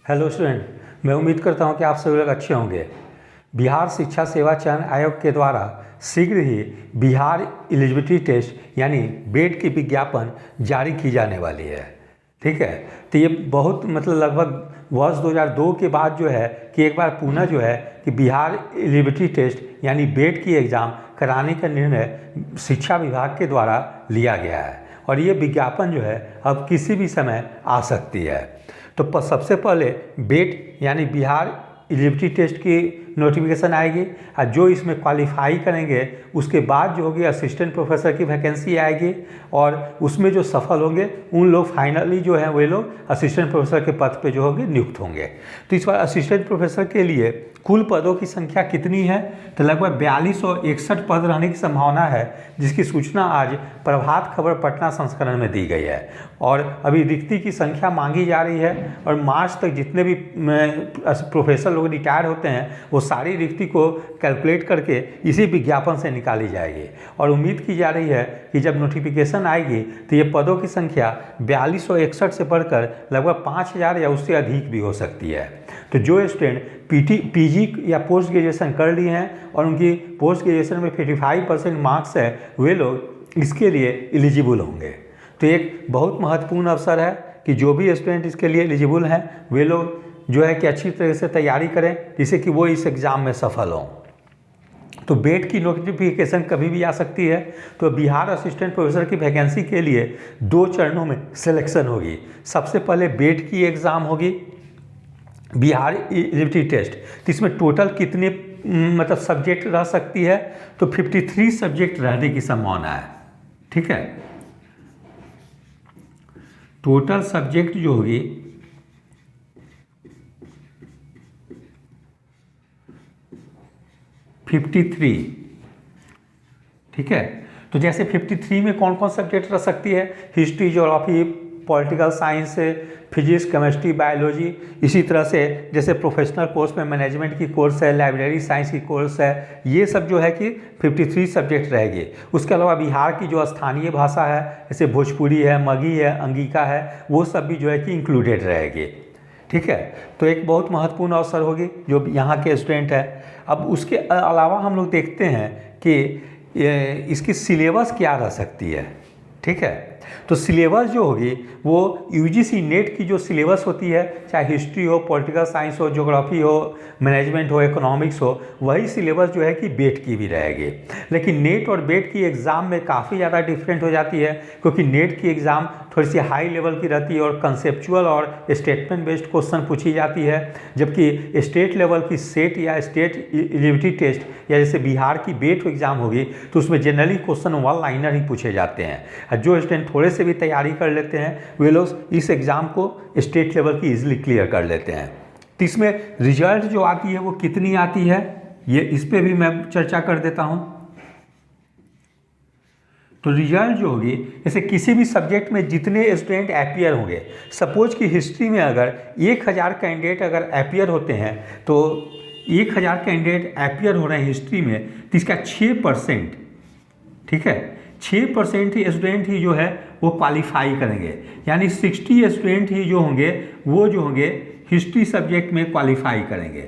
Hello student, मैं उम्मीद करता हूं कि आप सभी लोग अच्छे होंगे। बिहार शिक्षा सेवा चयन आयोग के द्वारा शीघ्र ही बिहार एलिजिबिलिटी टेस्ट यानी बेट की विज्ञापन जारी की जाने वाली है। ठीक है, तो ये बहुत लगभग वर्ष 2002 के बाद जो है कि एक बार पुनः जो है कि बिहार एलिजिबिलिटी टेस्ट यानी बेट की एग्ज़ाम कराने का निर्णय शिक्षा विभाग के द्वारा लिया गया है और ये विज्ञापन जो है अब किसी भी समय आ सकती है। तो सबसे पहले बेट यानी बिहार एलिजिबिलिटी टेस्ट की नोटिफिकेशन आएगी और जो इसमें क्वालिफाई करेंगे उसके बाद जो होगी असिस्टेंट प्रोफेसर की वैकेंसी आएगी और उसमें जो सफल होंगे उन लोग फाइनली जो है वे लोग असिस्टेंट प्रोफेसर के पद पे जो होंगे नियुक्त होंगे। तो इस बार असिस्टेंट प्रोफेसर के लिए कुल पदों की संख्या कितनी है? तो लगभग 4261 पद रहने की संभावना है, जिसकी सूचना आज प्रभात खबर पटना संस्करण में दी गई है और अभी रिक्ति की संख्या मांगी जा रही है और मार्च तक जितने भी प्रोफेसर लोग रिटायर होते हैं वो सारी रिक्ति को कैलकुलेट करके इसी विज्ञापन से निकाली जाएगी और उम्मीद की जा रही है कि जब नोटिफिकेशन आएगी तो ये पदों की संख्या 4261 से बढ़कर लगभग 5000 या उससे अधिक भी हो सकती है। तो जो स्टूडेंट पीजी या पोस्ट ग्रेजुएशन कर लिए हैं और उनकी पोस्ट ग्रेजुएशन में 55% मार्क्स है, वे लोग इसके लिए एलिजिबल होंगे। तो एक बहुत महत्वपूर्ण अवसर है कि जो भी स्टूडेंट इसके लिए एलिजिबल हैं वे लोग जो है कि अच्छी तरह से तैयारी करें जिससे कि वो इस एग्ज़ाम में सफल हों। तो बेट की नोटिफिकेशन कभी भी आ सकती है। तो बिहार असिस्टेंट प्रोफेसर की वैकेंसी के लिए 2 चरणों में सिलेक्शन होगी। सबसे पहले बेट की एग्ज़ाम होगी, बिहार एलिजिबिलिटी टेस्ट। तो इसमें टोटल कितने सब्जेक्ट रह सकती है? तो 53 सब्जेक्ट रहने की संभावना है। ठीक है, टोटल सब्जेक्ट जो होगी 53। ठीक है, तो जैसे 53 में कौन कौन सब्जेक्ट रह सकती है? History, geography, political science, physics, chemistry, biology. इसी तरह से जैसे प्रोफेशनल कोर्स में मैनेजमेंट की कोर्स है, लाइब्रेरी साइंस की कोर्स है, ये सब जो है कि 53 सब्जेक्ट रहेंगे। उसके अलावा बिहार की जो स्थानीय भाषा है जैसे भोजपुरी है, मगही है, अंगिका है, वो सब भी जो है कि इंक्लूडेड रहेगी। ठीक है, तो एक बहुत महत्वपूर्ण अवसर होगी जो यहाँ के स्टूडेंट है। अब उसके अलावा हम लोग देखते हैं कि इसकी सिलेबस क्या रह सकती है। ठीक है, तो सिलेबस जो होगी वो यूजीसी नेट की जो सिलेबस होती है, चाहे हिस्ट्री हो, पॉलिटिकल साइंस हो, ज्योग्राफी हो, मैनेजमेंट हो, इकोनॉमिक्स हो, वही सिलेबस जो है कि बेट की भी रहेगी। लेकिन नेट और बेट की एग्ज़ाम में काफ़ी ज़्यादा डिफरेंट हो जाती है, क्योंकि नेट की एग्ज़ाम थोड़ी सी हाई लेवल की रहती है और कंसेप्चुअल और स्टेटमेंट बेस्ड क्वेश्चन पूछी जाती है, जबकि स्टेट लेवल की सेट या स्टेट एलिजिबिलिटी टेस्ट या जैसे बिहार की बेट एग्ज़ाम होगी तो उसमें जनरली क्वेश्चन 1 लाइनर ही पूछे जाते हैं। जो स्टूडेंट थोड़े से भी तैयारी कर लेते हैं वे लोग इस एग्ज़ाम को स्टेट लेवल की इजीली क्लियर कर लेते हैं। तो इसमें रिजल्ट जो आती है वो कितनी आती है, ये इस पे भी मैं चर्चा कर देता हूँ। तो रिजल्ट जो होगी जैसे किसी भी सब्जेक्ट में जितने स्टूडेंट अपीयर होंगे, सपोज कि हिस्ट्री में अगर 1000 कैंडिडेट अगर अपीयर होते हैं तो 1000 कैंडिडेट अपीयर हो रहे हैं हिस्ट्री में, तो इसका 6%, ठीक है, 6% ही स्टूडेंट ही जो है वो क्वालिफाई करेंगे, यानी 60 स्टूडेंट ही जो होंगे वो जो होंगे हिस्ट्री सब्जेक्ट में क्वालिफाई करेंगे।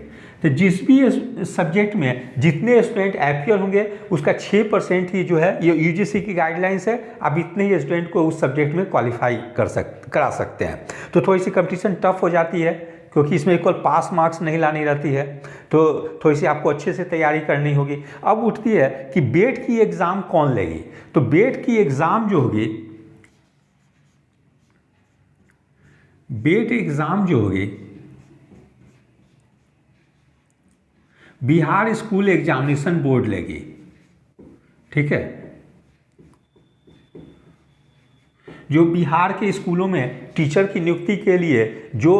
तो जिस भी सब्जेक्ट में जितने स्टूडेंट अपीयर होंगे उसका 6% ही जो है, ये यूजीसी की गाइडलाइंस है, आप इतने ही स्टूडेंट को उस सब्जेक्ट में क्वालिफाई करा सकते हैं। तो थोड़ी सी कंपटीशन टफ हो जाती है क्योंकि इसमें केवल पास मार्क्स नहीं लानी रहती है, तो थोड़ी सी आपको अच्छे से तैयारी करनी होगी। अब उठती है कि बेट की एग्ज़ाम कौन लेगी? तो बेट की एग्ज़ाम जो होगी, बेट एग्ज़ाम जो होगी बिहार स्कूल एग्जामिनेशन बोर्ड लेगी। ठीक है, जो बिहार के स्कूलों में टीचर की नियुक्ति के लिए जो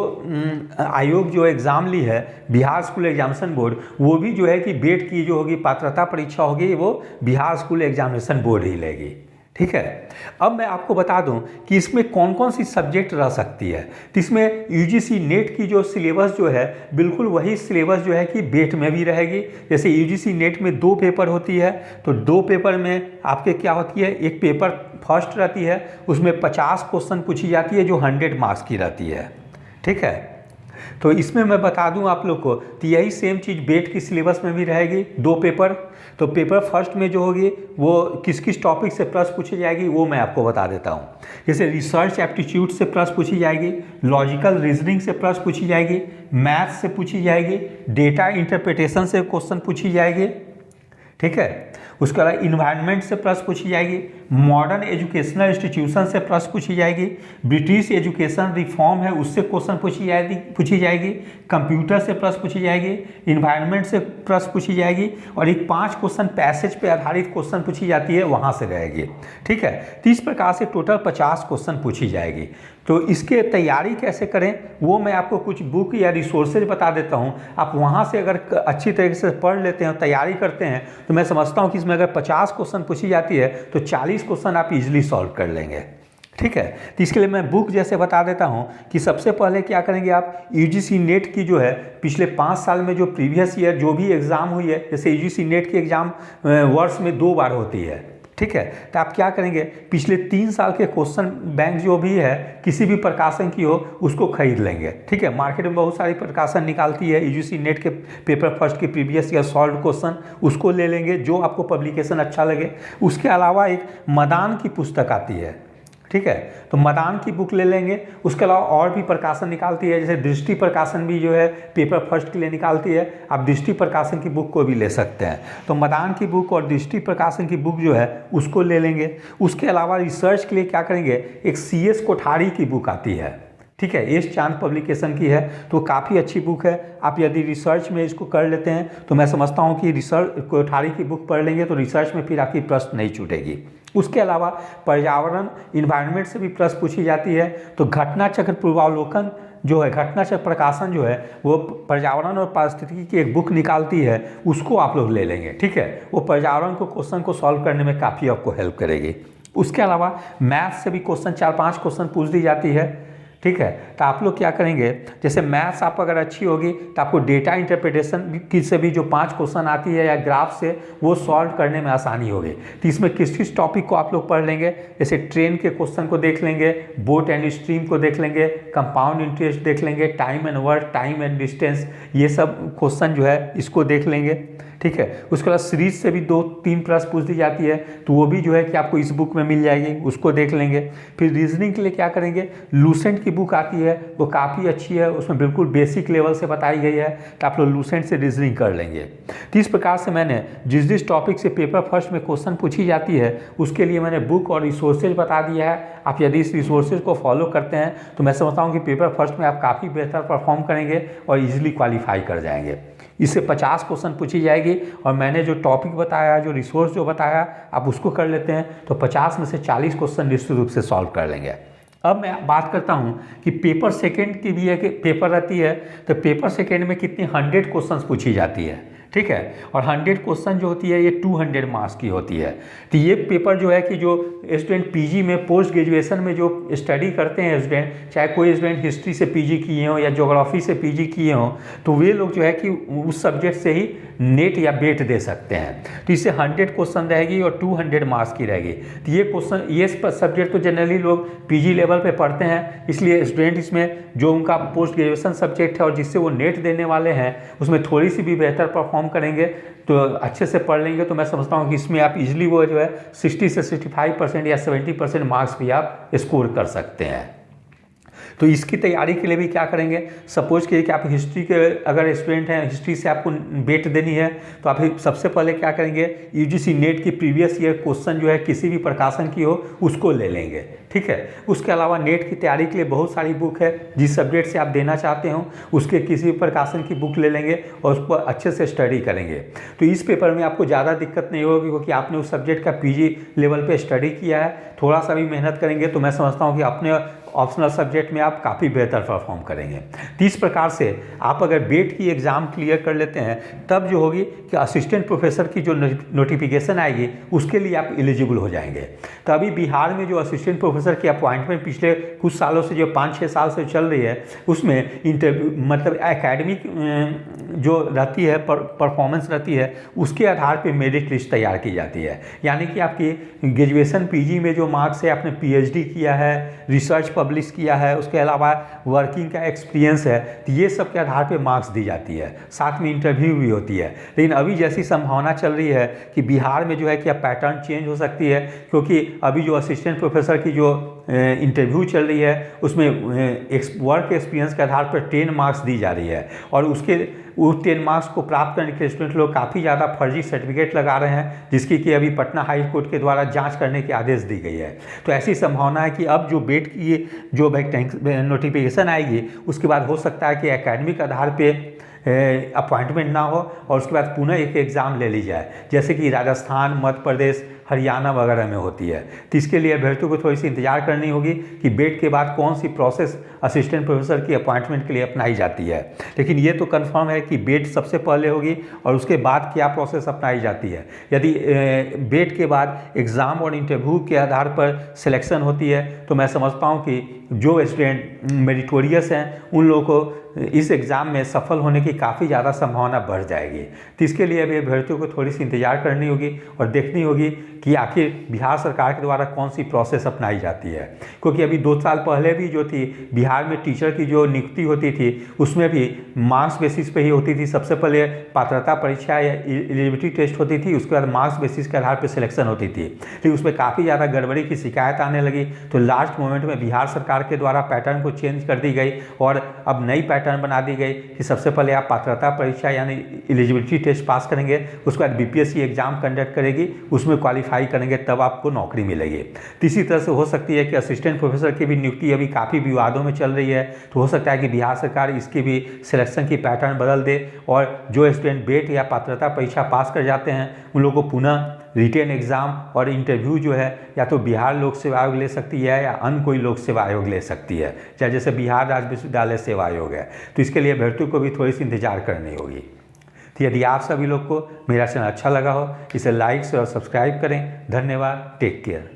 आयोग जो एग्ज़ाम ली है बिहार स्कूल एग्जामिनेशन बोर्ड, वो भी जो है कि बेट की जो होगी पात्रता परीक्षा होगी वो बिहार स्कूल एग्जामिनेशन बोर्ड ही लेगी। ठीक है, अब मैं आपको बता दूं कि इसमें कौन कौन सी सब्जेक्ट रह सकती है। तो इसमें यूजीसी नेट की जो सिलेबस जो है बिल्कुल वही सिलेबस जो है कि बेट में भी रहेगी। जैसे यूजीसी नेट में 2 पेपर होती है, तो 2 पेपर में आपके क्या होती है, एक पेपर फर्स्ट रहती है उसमें 50 क्वेश्चन पूछी जाती है जो 100 मार्क्स की रहती है। ठीक है, तो इसमें मैं बता दूं आप लोग को, तो यही सेम चीज़ बेट की सिलेबस में भी रहेगी, 2 पेपर। तो पेपर फर्स्ट में जो होगी वो किस किस टॉपिक से प्रश्न पूछी जाएगी वो मैं आपको बता देता हूं। जैसे रिसर्च एप्टीट्यूड से प्रश्न पूछी जाएगी, लॉजिकल रीजनिंग से प्रश्न पूछी जाएगी, मैथ से पूछी जाएगी, डेटा इंटरप्रिटेशन से क्वेश्चन पूछी जाएगी, ठीक है। उसके अलावा इन्वायरमेंट से प्रश्न पूछी जाएगी, मॉडर्न एजुकेशनल इंस्टीट्यूशन से प्रश्न पूछी जाएगी, ब्रिटिश एजुकेशन रिफॉर्म है उससे क्वेश्चन पूछी जाएगी, कंप्यूटर से प्रश्न पूछी जाएगी, इन्वायरमेंट से प्रश्न पूछी जाएगी, और एक 5 क्वेश्चन पैसेज पे आधारित क्वेश्चन पूछी जाती है, वहाँ से रहेगी, ठीक है। तो इस प्रकार से टोटल 50 क्वेश्चन पूछी जाएगी। तो इसके तैयारी कैसे करें वो मैं आपको कुछ बुक या रिसोर्सेज बता देता हूँ। आप वहाँ से अगर अच्छी तरीके से पढ़ लेते हैं, तैयारी करते हैं, तो मैं समझता हूँ कि इसमें अगर 50 क्वेश्चन पूछी जाती है तो 40 क्वेश्चन आप इजीली सॉल्व कर लेंगे, ठीक है। तो इसके लिए मैं बुक जैसे बता देता हूँ कि सबसे पहले क्या करेंगे आप, यूजीसी नेट की जो है पिछले 5 साल में जो प्रीवियस ईयर जो भी एग्ज़ाम हुई है, जैसे यूजीसी नेट की एग्ज़ाम वर्ष में 2 बार होती है, ठीक है। तो आप क्या करेंगे, पिछले 3 साल के क्वेश्चन बैंक जो भी है किसी भी प्रकाशन की हो उसको खरीद लेंगे, ठीक है। मार्केट में बहुत सारी प्रकाशन निकालती है, यूजीसी नेट के पेपर फर्स्ट के प्रीवियस ईयर सॉल्व क्वेश्चन उसको ले लेंगे जो आपको पब्लिकेशन अच्छा लगे। उसके अलावा एक मदान की पुस्तक आती है, ठीक है, तो मदान की बुक ले लेंगे। उसके अलावा और भी प्रकाशन निकालती है, जैसे दृष्टि प्रकाशन भी जो है पेपर फर्स्ट के लिए निकालती है, आप दृष्टि प्रकाशन की बुक को भी ले सकते हैं। तो मदान की बुक और दृष्टि प्रकाशन की बुक जो है उसको ले लेंगे। उसके अलावा रिसर्च के लिए क्या करेंगे, एक CS कोठारी की बुक आती है, ठीक है, एस चांद पब्लिकेशन की है, तो काफ़ी अच्छी बुक है। आप यदि रिसर्च में इसको कर लेते हैं तो मैं समझता हूँ कि रिसर्च कोठारी की बुक पढ़ लेंगे तो रिसर्च में फिर आपकी प्रश्न नहीं छूटेगी। उसके अलावा पर्यावरण इन्वायरमेंट से भी प्रश्न पूछी जाती है, तो घटना चक्र पूर्वावलोकन जो है, घटना चक्र प्रकाशन जो है वो पर्यावरण और पारिस्थितिकी की एक बुक निकालती है, उसको आप लोग ले लेंगे, ठीक है। वो पर्यावरण को क्वेश्चन को सॉल्व करने में काफ़ी आपको हेल्प करेगी। उसके अलावा मैथ से भी क्वेश्चन 4-5 क्वेश्चन पूछ दी जाती है, ठीक है। तो आप लोग क्या करेंगे, जैसे मैथ्स आप अगर अच्छी होगी तो आपको डेटा इंटरप्रिटेशन की से भी जो 5 क्वेश्चन आती है या ग्राफ से वो सॉल्व करने में आसानी होगी। तो इसमें किस किस टॉपिक को आप लोग पढ़ लेंगे, जैसे ट्रेन के क्वेश्चन को देख लेंगे, बोट एंड स्ट्रीम को देख लेंगे, कंपाउंड इंटरेस्ट देख लेंगे, time and work, time and distance, ये सब क्वेश्चन जो है इसको देख लेंगे, ठीक है। उसके बाद सीरीज से भी 2-3 प्रश्न पूछ दी जाती है, तो वो भी जो है कि आपको इस बुक में मिल जाएगी, उसको देख लेंगे। फिर रीजनिंग के लिए क्या करेंगे, लूसेंट की बुक आती है, वो काफ़ी अच्छी है, उसमें बिल्कुल बेसिक लेवल से बताई गई है, तो आप लोग लूसेंट से रीजनिंग कर लेंगे। तो इस प्रकार से मैंने जिस टॉपिक से पेपर फर्स्ट में क्वेश्चन पूछी जाती है उसके लिए मैंने बुक और रिसोर्सेज बता दिया है। आप यदि इस रिसोर्सेज को फॉलो करते हैं तो मैं समझता हूँ कि पेपर फर्स्ट में आप काफ़ी बेहतर परफॉर्म करेंगे और ईजिली क्वालिफाई कर जाएंगे। इससे 50 क्वेश्चन पूछी जाएगी, और मैंने जो टॉपिक बताया, जो रिसोर्स जो बताया, आप उसको कर लेते हैं तो 50 में से 40 क्वेश्चन निश्चित रूप से सॉल्व कर लेंगे। अब मैं बात करता हूँ कि पेपर सेकंड की भी है कि पेपर रहती है, तो पेपर सेकंड में कितनी 100 क्वेश्चन पूछी जाती है, ठीक है। और 100 क्वेश्चन जो होती है ये 200 मार्क्स की होती है। तो ये पेपर जो है कि जो स्टूडेंट पीजी में पोस्ट ग्रेजुएशन में जो स्टडी करते हैं स्टूडेंट, चाहे कोई स्टूडेंट हिस्ट्री से पीजी किए हों या ज्योग्राफी से पीजी किए हों, तो वे लोग जो है कि उस सब्जेक्ट से ही नेट या बेट दे सकते हैं। तो इससे 100 क्वेश्चन रहेगी और 200 मार्क्स की रहेगी। तो ये क्वेश्चन, ये सब्जेक्ट तो जनरली लोग पीजी लेवल पे पढ़ते हैं, इसलिए स्टूडेंट इसमें जो उनका पोस्ट ग्रेजुएशन सब्जेक्ट है और जिससे वो नेट देने वाले हैं उसमें थोड़ी सी भी बेहतर परफॉर्म करेंगे तो अच्छे से पढ़ लेंगे, तो मैं समझता हूँ कि इसमें आप इजीली वो जो है 60 से 65% या 70% मार्क्स भी आप स्कोर कर सकते हैं। तो इसकी तैयारी के लिए भी क्या करेंगे, सपोज कीजिए कि आप हिस्ट्री के अगर स्टूडेंट हैं, हिस्ट्री से आपको बेट देनी है, तो आप सबसे पहले क्या करेंगे, यूजीसी नेट की प्रीवियस ईयर क्वेश्चन जो है किसी भी प्रकाशन की हो उसको ले लेंगे, ठीक है। उसके अलावा नेट की तैयारी के लिए बहुत सारी बुक है, जिस सब्जेक्ट से आप देना चाहते हो उसके किसी भी प्रकाशन की बुक ले लेंगे और उस पर अच्छे से स्टडी करेंगे। तो इस पेपर में आपको ज़्यादा दिक्कत नहीं होगी क्योंकि आपने उस सब्जेक्ट का पीजी लेवल पे स्टडी किया है। थोड़ा सा भी मेहनत करेंगे तो मैं समझता हूँ कि अपने ऑप्शनल सब्जेक्ट में आप काफ़ी बेहतर परफॉर्म करेंगे। तो इस प्रकार से आप अगर बेट की एग्ज़ाम क्लियर कर लेते हैं तब जो होगी कि असिस्टेंट प्रोफेसर की जो नोटिफिकेशन आएगी उसके लिए आप एलिजिबल हो जाएंगे। तो अभी बिहार में जो असिस्टेंट प्रोफेसर प्रोफेसर की अपॉइंटमेंट पिछले कुछ सालों से जो 5-6 साल से चल रही है उसमें इंटरव्यू मतलब एकेडमिक जो रहती है परफॉर्मेंस रहती है उसके आधार पे मेरिट लिस्ट तैयार की जाती है। यानी कि आपकी ग्रेजुएशन पीजी में जो मार्क्स है, आपने पीएचडी किया है, रिसर्च पब्लिश किया है, उसके अलावा वर्किंग का एक्सपीरियंस है, तो ये सब के आधार पे मार्क्स दी जाती है, साथ में इंटरव्यू भी होती है। लेकिन अभी जैसी संभावना चल रही है कि बिहार में जो है क्या पैटर्न चेंज हो सकती है, क्योंकि अभी जो असिस्टेंट प्रोफेसर की जो इंटरव्यू चल रही है उसमें वर्क एक्सपीरियंस के आधार पर 10 मार्क्स दी जा रही है और उस 10 मार्क्स को प्राप्त करने के स्टूडेंट लोग काफ़ी ज़्यादा फर्जी सर्टिफिकेट लगा रहे हैं, जिसकी कि अभी पटना हाई कोर्ट के द्वारा जांच करने के आदेश दी गई है। तो ऐसी संभावना है कि अब जो बेट की जो नोटिफिकेशन आएगी उसके बाद हो सकता है कि एकेडमिक आधार पे अपॉइंटमेंट ना हो और उसके बाद पुनः एक एग्ज़ाम ले ली जाए, जैसे कि राजस्थान, मध्य प्रदेश, हरियाणा वगैरह में होती है। तो इसके लिए अभ्यर्थियों को थोड़ी सी इंतजार करनी होगी कि बेट के बाद कौन सी प्रोसेस असिस्टेंट प्रोफेसर की अपॉइंटमेंट के लिए अपनाई जाती है। लेकिन ये तो कंफर्म है कि बेट सबसे पहले होगी और उसके बाद क्या प्रोसेस अपनाई जाती है। यदि बेट के बाद एग्ज़ाम और इंटरव्यू के आधार पर सिलेक्शन होती है तो मैं समझता हूँ कि जो स्टूडेंट मेरिटोरियस हैं उन लोगों को इस एग्ज़ाम में सफल होने की काफ़ी ज़्यादा संभावना बढ़ जाएगी। तो इसके लिए अभी अभ्यर्थियों को थोड़ी सी इंतजार करनी होगी और देखनी होगी कि आखिर बिहार सरकार के द्वारा कौन सी प्रोसेस अपनाई जाती है। क्योंकि अभी 2 साल पहले भी जो थी बिहार में टीचर की जो नियुक्ति होती थी उसमें भी मार्क्स बेसिस पे ही होती थी। सबसे पहले पात्रता परीक्षा या एलिजिबिलिटी टेस्ट होती थी, उसके बाद मार्क्स बेसिस के आधार पर सिलेक्शन होती थी। लेकिन उसमें काफ़ी ज़्यादा गड़बड़ी की शिकायत आने लगी तो लास्ट मोमेंट में बिहार सरकार के द्वारा पैटर्न को चेंज कर दी गई और अब नई पैटर्न बना दी गई कि सबसे पहले आप पात्रता परीक्षा यानी एलिजिबिलिटी टेस्ट पास करेंगे, उसके बाद बीपीएससी एग्जाम कंडक्ट करेगी, उसमें क्वालिफाई करेंगे तब आपको नौकरी मिलेगी। तो इसी तरह से हो सकती है कि असिस्टेंट प्रोफेसर की भी नियुक्ति अभी काफ़ी विवादों में चल रही है, तो हो सकता है कि बिहार सरकार इसकी भी सिलेक्शन की पैटर्न बदल दे और जो स्टूडेंट बेट या पात्रता परीक्षा पास कर जाते हैं उन लोगों को पुनः रिटेन एग्ज़ाम और इंटरव्यू जो है या तो बिहार लोक सेवा आयोग ले सकती है या अन्य कोई लोक सेवा आयोग ले सकती है, चाहे जैसे बिहार राज्य विश्वविद्यालय सेवा आयोग है। तो इसके लिए अभ्यर्थियों को भी थोड़ी सी इंतजार करनी होगी। तो यदि आप सभी लोग को मेरा चैनल अच्छा लगा हो इसे लाइक और सब्सक्राइब करें। धन्यवाद। Take care.